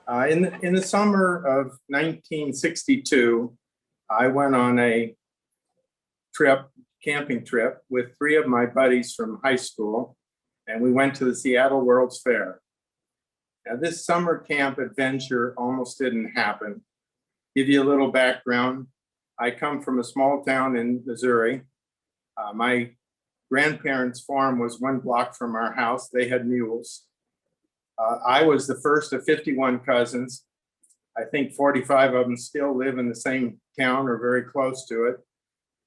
In the summer of 1962, I went on a camping trip with three of my buddies from high school, and we went to the Seattle World's Fair. Now, this summer camp adventure almost didn't happen. Give you a little background. I come from a small town in Missouri. My grandparents' farm was 1 block from our house. They had mules. I was the first of 51 cousins. I think 45 of them still live in the same town or very close to it.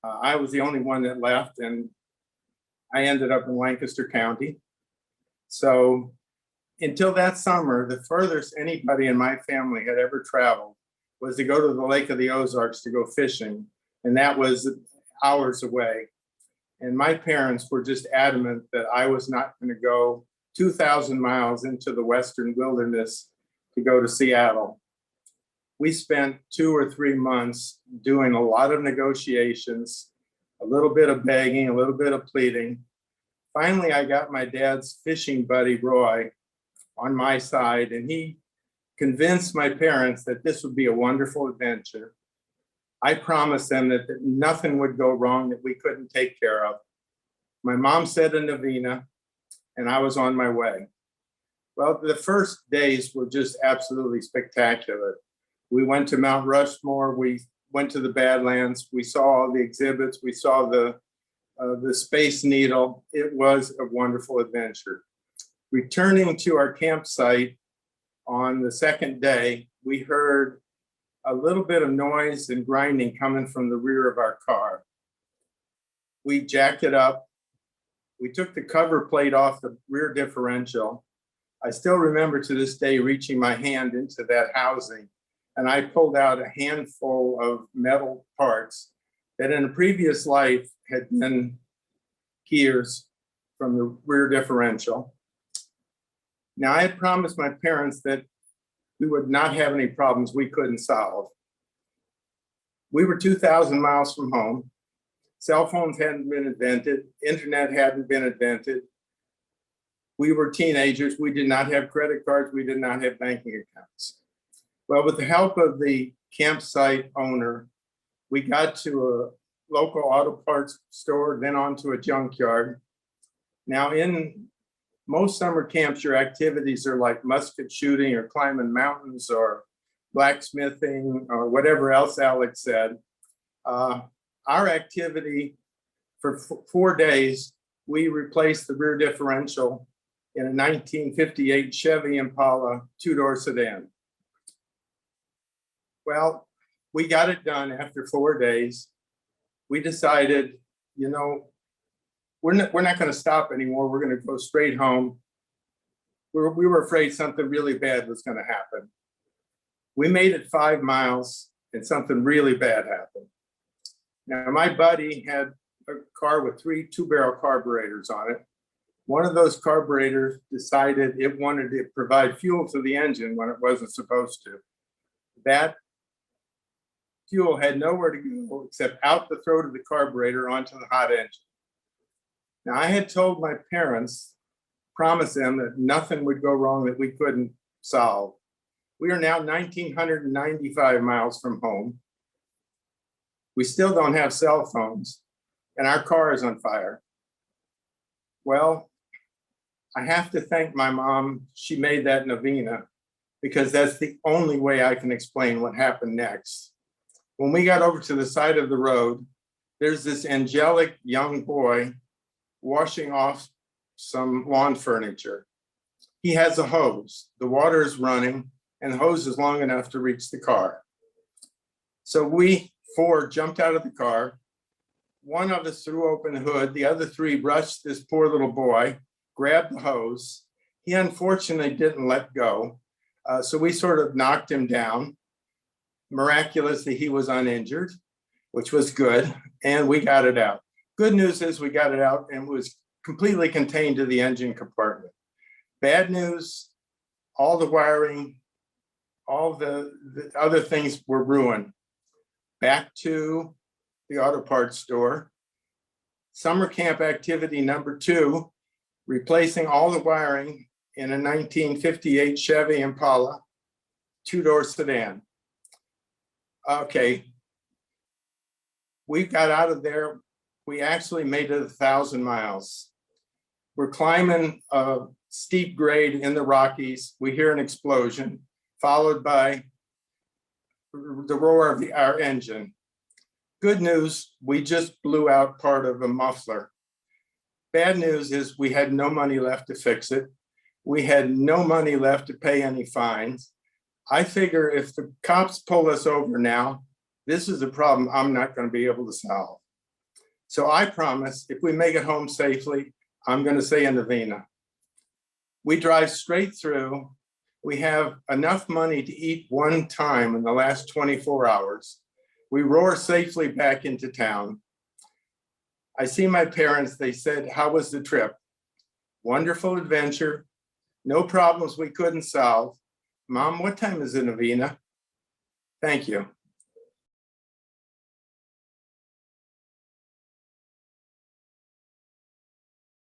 I was the only one that left, and I ended up in Lancaster County. So until that summer, the furthest anybody in my family had ever traveled was to go to the Lake of the Ozarks to go fishing, and that was hours away. And my parents were just adamant that I was not going to go 2,000 miles into the western wilderness to go to Seattle. We spent 2 or 3 months doing a lot of negotiations, a little bit of begging, a little bit of pleading. Finally, I got my dad's fishing buddy, Roy, on my side, and he convinced my parents that this would be a wonderful adventure. I promised them that nothing would go wrong that we couldn't take care of. My mom said a novena, and I was on my way. Well, the first days were just absolutely spectacular. We went to Mount Rushmore, we went to the Badlands, we saw all the exhibits, we saw the Space Needle. It was a wonderful adventure. Returning to our campsite on the second day, we heard a little bit of noise and grinding coming from the rear of our car. We jacked it up. We took the cover plate off the rear differential. I still remember to this day reaching my hand into that housing, and I pulled out a handful of metal parts that in a previous life had been gears from the rear differential. Now, I had promised my parents that we would not have any problems we couldn't solve. We were 2,000 miles from home. Cell phones hadn't been invented. Internet hadn't been invented. We were teenagers. We did not have credit cards. We did not have banking accounts. Well, with the help of the campsite owner, we got to a local auto parts store, then onto a junkyard. Now, in most summer camps, your activities are like musket shooting or climbing mountains or blacksmithing or whatever else Alex said. Our activity for 4 days, we replaced the rear differential in a 1958 Chevy Impala 2-door sedan. Well, we got it done after 4 days. We decided, you know, we're not going to stop anymore. We're going to go straight home. We were afraid something really bad was going to happen. We made it 5 miles and something really bad happened. Now, my buddy had a car with 3 2-barrel carburetors on it. One of those carburetors decided it wanted to provide fuel to the engine when it wasn't supposed to. That fuel had nowhere to go except out the throat of the carburetor onto the hot engine. Now, I had told my parents, promised them that nothing would go wrong that we couldn't solve. We are now 1,995 miles from home. We still don't have cell phones, and our car is on fire. Well, I have to thank my mom. She made that novena because that's the only way I can explain what happened next. When we got over to the side of the road, there's this angelic young boy washing off some lawn furniture. He has a hose. The water is running, and the hose is long enough to reach the car. So we 4 jumped out of the car. One of us threw open the hood. The other 3 rushed this poor little boy, grabbed the hose. He unfortunately didn't let go. So we sort of knocked him down. Miraculously, he was uninjured, which was good, and we got it out. Good news is we got it out and it was completely contained to the engine compartment. Bad news, all the wiring, all the other things were ruined. Back to the auto parts store. Summer camp activity number 2, replacing all the wiring in a 1958 Chevy Impala. two-door sedan. Okay. We got out of there. We actually made it 1,000 miles. We're climbing a steep grade in the Rockies. We hear an explosion, followed by the roar of our engine. Good news, we just blew out part of a muffler. Bad news is we had no money left to fix it. We had no money left to pay any fines. I figure if the cops pull us over now, this is a problem I'm not going to be able to solve. So I promise if we make it home safely, I'm going to say a novena. We drive straight through. We have enough money to eat one time in the last 24 hours. We roar safely back into town. I see my parents. They said, "How was the trip?" Wonderful adventure. No problems we couldn't solve. Mom, what time is the novena? Thank you.